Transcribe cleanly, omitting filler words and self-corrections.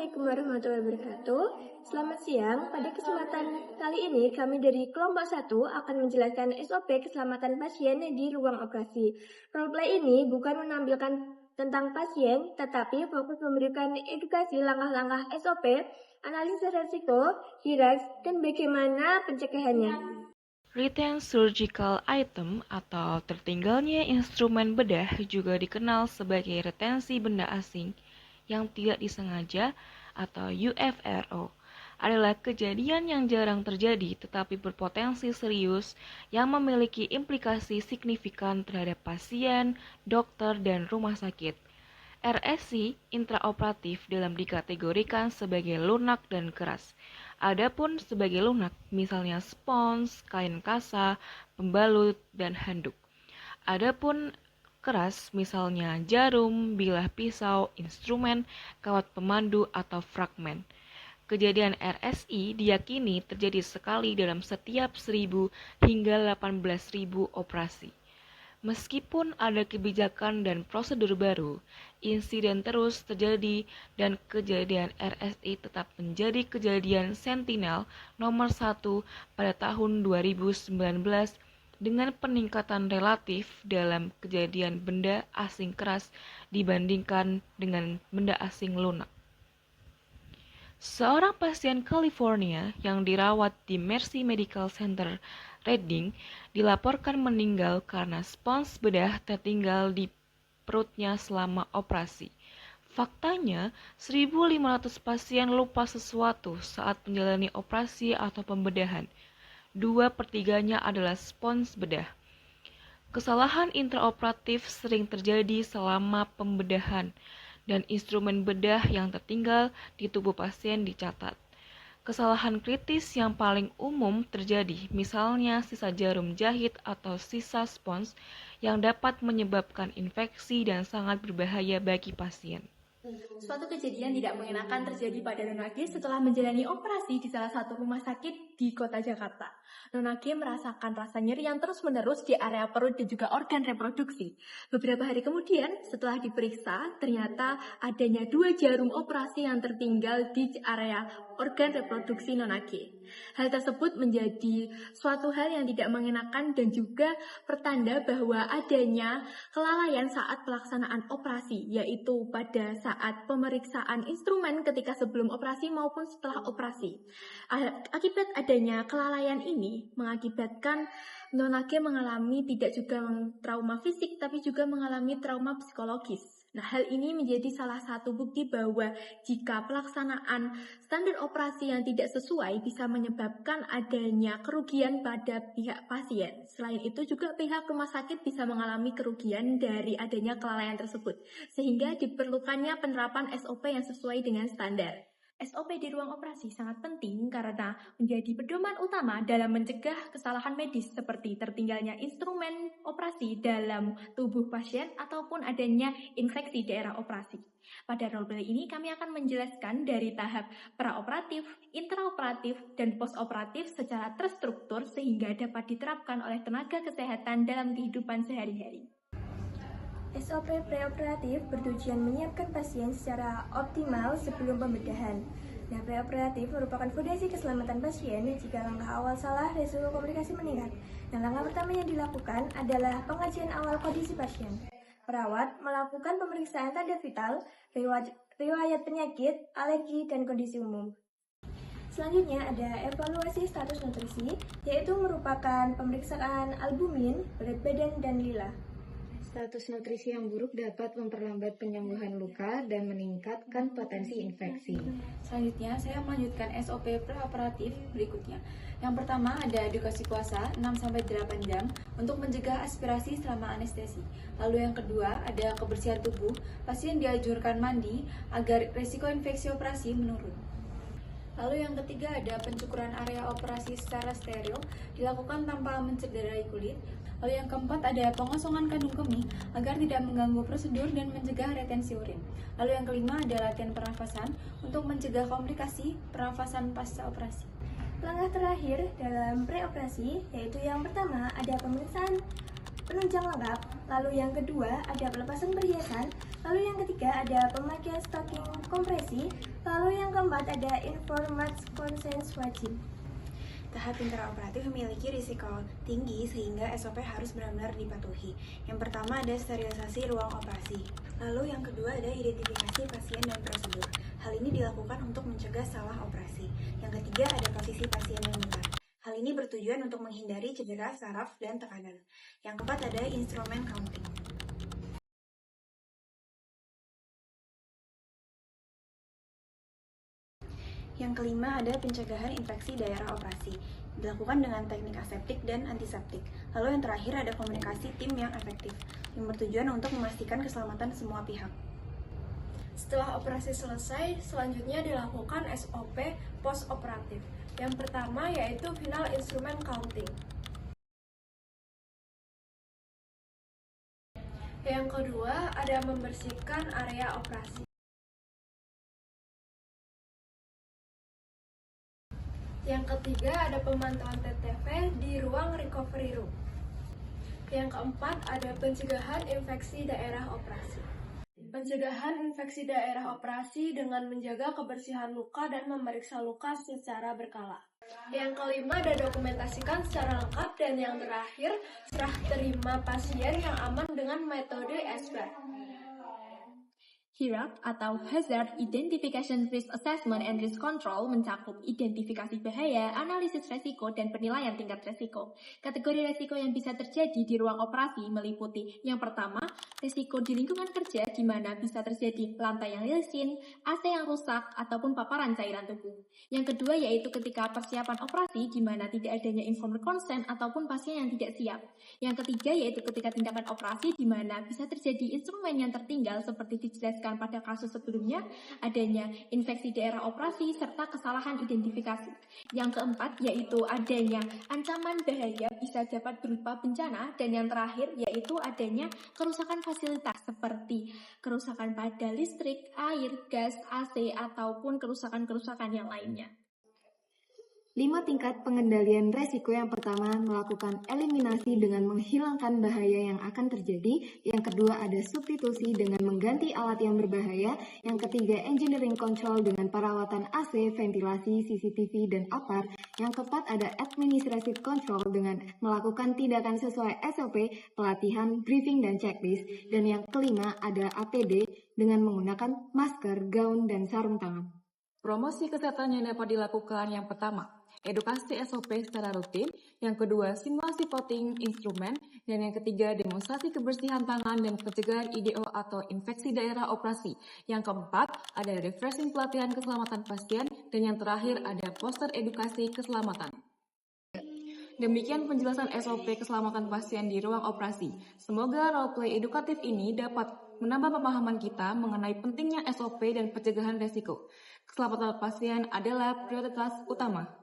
Assalamualaikum warahmatullahi wabarakatuh. Selamat siang. Pada kesempatan kali ini kami dari kelompok 1 akan menjelaskan SOP keselamatan pasien di ruang operasi. Roleplay ini bukan menampilkan tentang pasien, tetapi fokus memberikan edukasi langkah-langkah SOP, analisis resiko, HIRAX, dan bagaimana pencegahannya. Retained surgical item atau tertinggalnya instrumen bedah juga dikenal sebagai retensi benda asing yang tidak disengaja atau UFRO adalah kejadian yang jarang terjadi tetapi berpotensi serius yang memiliki implikasi signifikan terhadap pasien, dokter, dan rumah sakit. RSC intraoperatif dalam dikategorikan sebagai lunak dan keras. Adapun sebagai lunak, misalnya spons, kain kasa, pembalut, dan handuk. Adapun keras, misalnya jarum, bilah pisau, instrumen, kawat pemandu, atau fragmen. Kejadian RSI diyakini terjadi sekali dalam setiap 1.000 hingga 18.000 operasi. Meskipun ada kebijakan dan prosedur baru, insiden terus terjadi dan kejadian RSI tetap menjadi kejadian sentinel nomor 1 pada tahun 2019 dengan peningkatan relatif dalam kejadian benda asing keras dibandingkan dengan benda asing lunak. Seorang pasien California yang dirawat di Mercy Medical Center Redding dilaporkan meninggal karena spons bedah tertinggal di perutnya selama operasi. Faktanya, 1.500 pasien lupa sesuatu saat menjalani operasi atau pembedahan. 2/3 adalah spons bedah. Kesalahan intraoperatif sering terjadi selama pembedahan, dan instrumen bedah yang tertinggal di tubuh pasien dicatat. Kesalahan kritis yang paling umum terjadi, misalnya sisa jarum jahit atau sisa spons yang dapat menyebabkan infeksi dan sangat berbahaya bagi pasien. Suatu kejadian tidak mengenakan terjadi pada Nona G setelah menjalani operasi di salah satu rumah sakit di kota Jakarta. Nona G merasakan rasa nyeri yang terus-menerus di area perut dan juga organ reproduksi. Beberapa hari kemudian, setelah diperiksa, ternyata adanya 2 jarum operasi yang tertinggal di area organ reproduksi Nona G. Hal tersebut menjadi suatu hal yang tidak mengenakan dan juga pertanda bahwa adanya kelalaian saat pelaksanaan operasi, yaitu pada saat pemeriksaan instrumen ketika sebelum operasi maupun setelah operasi. Akibat adanya kelalaian ini mengakibatkan Nona G mengalami tidak juga trauma fisik tapi juga mengalami trauma psikologis. Nah, hal ini menjadi salah satu bukti bahwa jika pelaksanaan standar operasi yang tidak sesuai bisa menyebabkan adanya kerugian pada pihak pasien. Selain itu juga pihak rumah sakit bisa mengalami kerugian dari adanya kelalaian tersebut, sehingga diperlukannya penerapan SOP yang sesuai dengan standar. SOP di ruang operasi sangat penting karena menjadi pedoman utama dalam mencegah kesalahan medis seperti tertinggalnya instrumen operasi dalam tubuh pasien ataupun adanya infeksi daerah operasi. Pada roleplay ini kami akan menjelaskan dari tahap praoperatif, intraoperatif, dan postoperatif secara terstruktur sehingga dapat diterapkan oleh tenaga kesehatan dalam kehidupan sehari-hari. SOP preoperatif bertujuan menyiapkan pasien secara optimal sebelum pembedahan. Nah, preoperatif merupakan fondasi keselamatan pasien jika langkah awal salah, risiko komplikasi meningkat. Nah, langkah pertama yang dilakukan adalah pengajian awal kondisi pasien. Perawat melakukan pemeriksaan tanda vital, riwayat penyakit, alergi, dan kondisi umum. Selanjutnya ada evaluasi status nutrisi, yaitu merupakan pemeriksaan albumin, berat badan, dan lila. Status nutrisi yang buruk dapat memperlambat penyembuhan luka dan meningkatkan potensi infeksi. Selanjutnya, saya melanjutkan SOP preoperatif berikutnya. Yang pertama ada edukasi puasa 6-8 jam untuk mencegah aspirasi selama anestesi. Lalu yang kedua ada kebersihan tubuh, pasien dianjurkan mandi agar risiko infeksi operasi menurun. Lalu yang ketiga ada pencukuran area operasi secara steril dilakukan tanpa mencederai kulit. Lalu yang keempat ada pengosongan kandung kemih agar tidak mengganggu prosedur dan mencegah retensi urin. Lalu yang kelima ada latihan pernafasan untuk mencegah komplikasi pernafasan pasca operasi. Langkah terakhir dalam preoperasi yaitu yang pertama ada pemeriksaan penunjang lengkap, Lalu yang kedua ada pelepasan perhiasan. Lalu yang ketiga ada pemakaian stocking kompresi. Lalu yang keempat ada informed consent wajib. Tahap interoperatif memiliki risiko tinggi sehingga SOP harus benar-benar dipatuhi. Yang pertama ada sterilisasi ruang operasi. Lalu yang kedua ada identifikasi pasien dan prosedur. Hal ini dilakukan untuk mencegah salah operasi. Yang ketiga ada posisi pasien yang benar. Hal ini bertujuan untuk menghindari cedera saraf dan tekanan. Yang keempat ada instrumen counting. Yang kelima ada pencegahan infeksi daerah operasi, dilakukan dengan teknik aseptik dan antiseptik. Lalu yang terakhir ada komunikasi tim yang efektif, yang bertujuan untuk memastikan keselamatan semua pihak. Setelah operasi selesai, selanjutnya dilakukan SOP post-operatif. Yang pertama yaitu final instrument counting. Yang kedua ada membersihkan area operasi. Yang ketiga ada pemantauan TTV di ruang recovery room. Yang keempat ada pencegahan infeksi daerah operasi. Pencegahan infeksi daerah operasi dengan menjaga kebersihan luka dan memeriksa luka secara berkala. Yang kelima ada dokumentasikan secara lengkap, dan yang terakhir serah terima pasien yang aman dengan metode SBAR. HIRAC atau Hazard Identification Risk Assessment and Risk Control mencakup identifikasi bahaya, analisis resiko, dan penilaian tingkat resiko. Kategori resiko yang bisa terjadi di ruang operasi meliputi yang pertama, resiko di lingkungan kerja di mana bisa terjadi lantai yang licin, AC yang rusak, ataupun paparan cairan tubuh. Yang kedua yaitu ketika persiapan operasi di mana tidak adanya informed consent ataupun pasien yang tidak siap. Yang ketiga yaitu ketika tindakan operasi di mana bisa terjadi instrumen yang tertinggal seperti dijelaskan pada kasus sebelumnya, adanya infeksi daerah operasi, serta kesalahan identifikasi. Yang keempat yaitu adanya ancaman bahaya bisa dapat berupa bencana, dan yang terakhir yaitu adanya kerusakan fasilitas seperti kerusakan pada listrik, air, gas, AC, ataupun kerusakan-kerusakan yang lainnya. 5 tingkat pengendalian resiko. Yang pertama, melakukan eliminasi dengan menghilangkan bahaya yang akan terjadi. Yang kedua, ada substitusi dengan mengganti alat yang berbahaya. Yang ketiga, engineering control dengan perawatan AC, ventilasi, CCTV, dan APAR. Yang keempat, ada administrative control dengan melakukan tindakan sesuai SOP, pelatihan, briefing, dan checklist. Dan yang kelima, ada APD dengan menggunakan masker, gaun, dan sarung tangan. Promosi kesehatan yang dapat dilakukan yang pertama, edukasi SOP secara rutin, yang kedua, simulasi plotting instrumen, dan yang ketiga, demonstrasi kebersihan tangan dan pencegahan IDO atau infeksi daerah operasi. Yang keempat, ada refreshing pelatihan keselamatan pasien, dan yang terakhir, ada poster edukasi keselamatan. Demikian penjelasan SOP keselamatan pasien di ruang operasi. Semoga roleplay edukatif ini dapat menambah pemahaman kita mengenai pentingnya SOP dan pencegahan resiko. Keselamatan pasien adalah prioritas utama.